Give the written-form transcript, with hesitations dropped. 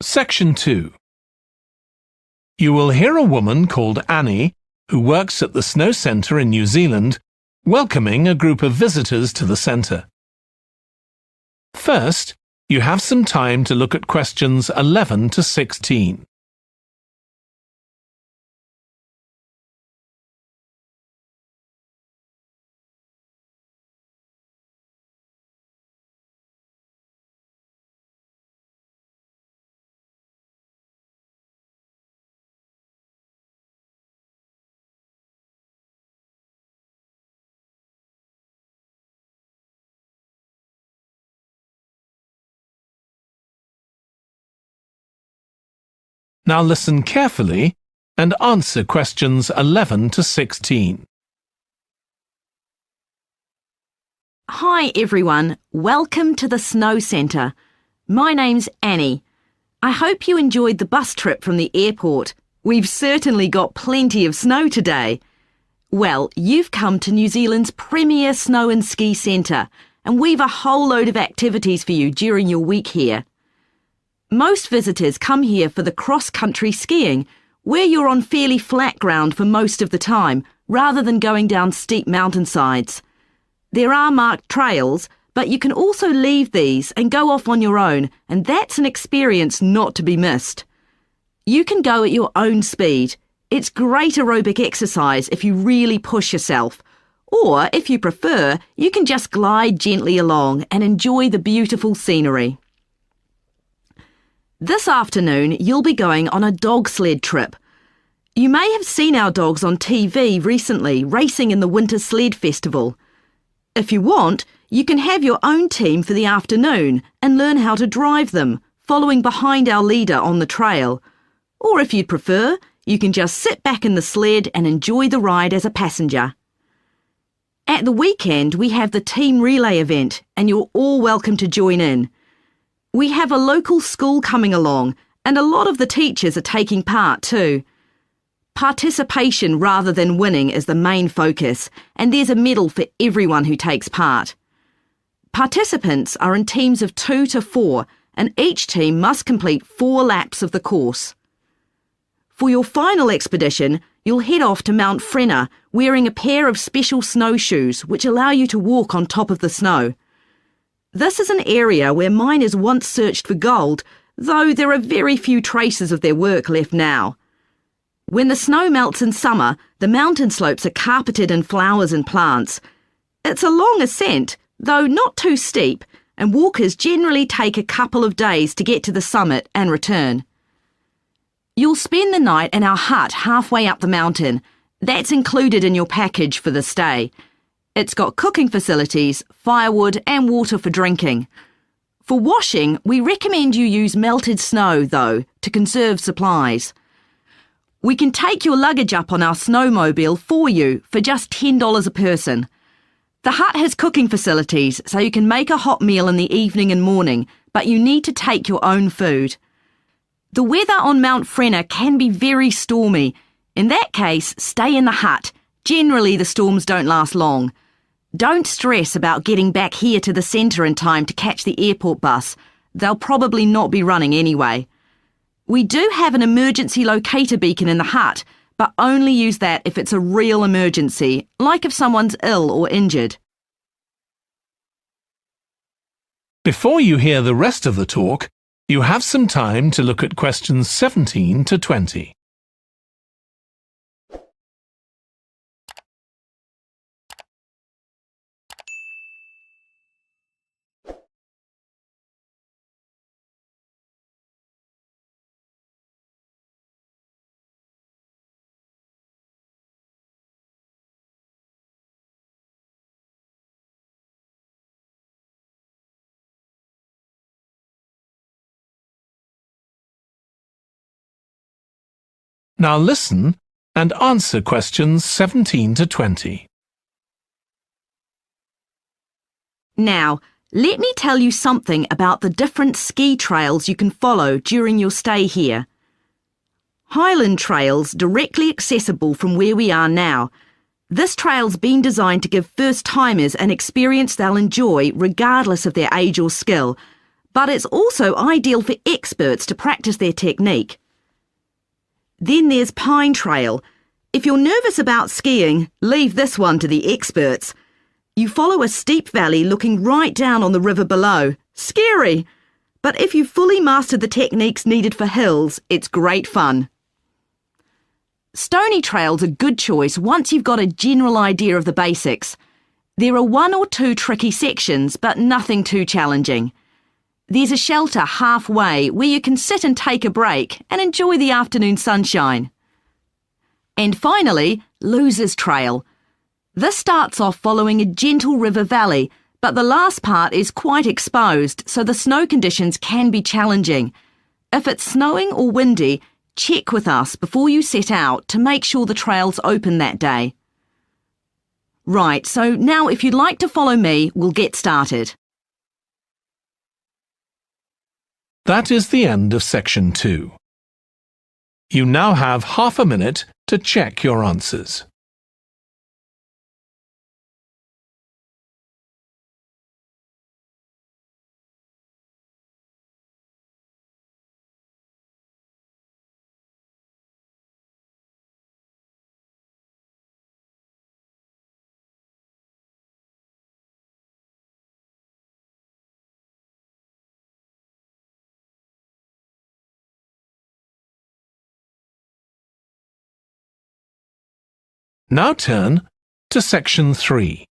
Section 2. You will hear a woman called Annie, who works at the Snow Centre in New Zealand, welcoming a group of visitors to the centre. First, you have some time to look at questions 11 to 16. Now listen carefully and answer questions 11 to 16. Hi everyone, welcome to the Snow Centre. My name's Annie. I hope you enjoyed the bus trip from the airport. We've certainly got plenty of snow today. Well, you've come to New Zealand's premier snow and ski centre, and we've a whole load of activities for you during your week here. Most visitors come here for the cross-country skiing, where you're on fairly flat ground for most of the time, rather than going down steep mountainsides. There are marked trails, but you can also leave these and go off on your own, and that's an experience not to be missed. You can go at your own speed. It's great aerobic exercise if you really push yourself. Or, if you prefer, you can just glide gently along and enjoy the beautiful scenery. This afternoon, you'll be going on a dog sled trip. You may have seen our dogs on TV recently racing in the Winter Sled Festival. If you want, you can have your own team for the afternoon and learn how to drive them, following behind our leader on the trail. Or if you'd prefer, you can just sit back in the sled and enjoy the ride as a passenger. At the weekend, we have the team relay event, and you're all welcome to join in. We have a local school coming along, and a lot of the teachers are taking part too. Participation rather than winning is the main focus, and there's a medal for everyone who takes part. Participants are in teams of 2 to 4, and each team must complete 4 laps of the course. For your final expedition, you'll head off to Mount Frenna wearing a pair of special snowshoes which allow you to walk on top of the snow. This is an area where miners once searched for gold, though there are very few traces of their work left now. When the snow melts in summer, the mountain slopes are carpeted in flowers and plants. It's a long ascent, though not too steep, and walkers generally take a couple of days to get to the summit and return. You'll spend the night in our hut halfway up the mountain. That's included in your package for the stay. It's got cooking facilities, firewood and water for drinking. For washing, we recommend you use melted snow, though, to conserve supplies. We can take your luggage up on our snowmobile for you for just $10 a person. The hut has cooking facilities, so you can make a hot meal in the evening and morning, but you need to take your own food. The weather on Mount Frenna can be very stormy. In that case, stay in the hut. Generally, the storms don't last long. Don't stress about getting back here to the centre in time to catch the airport bus. They'll probably not be running anyway. We do have an emergency locator beacon in the hut, but only use that if it's a real emergency, like if someone's ill or injured. Before you hear the rest of the talk, you have some time to look at questions 17 to 20. Now listen and answer questions 17 to 20. Now, let me tell you something about the different ski trails you can follow during your stay here. Highland Trail's directly accessible from where we are now. This trail's been designed to give first-timers an experience they'll enjoy regardless of their age or skill, but it's also ideal for experts to practice their technique. Then there's Pine Trail. If you're nervous about skiing, leave this one to the experts. You follow a steep valley looking right down on the river below. Scary! But if you've fully mastered the techniques needed for hills, it's great fun. Stony Trail's a good choice once you've got a general idea of the basics. There are 1 or 2 tricky sections, but nothing too challenging. There's a shelter halfway where you can sit and take a break and enjoy the afternoon sunshine. And finally, Losers Trail. This starts off following a gentle river valley, but the last part is quite exposed, so the snow conditions can be challenging. If it's snowing or windy, check with us before you set out to make sure the trail's open that day. Right, so now if you'd like to follow me, we'll get started. That is the end of section 2. You now have half a minute to check your answers. Now turn to section 3.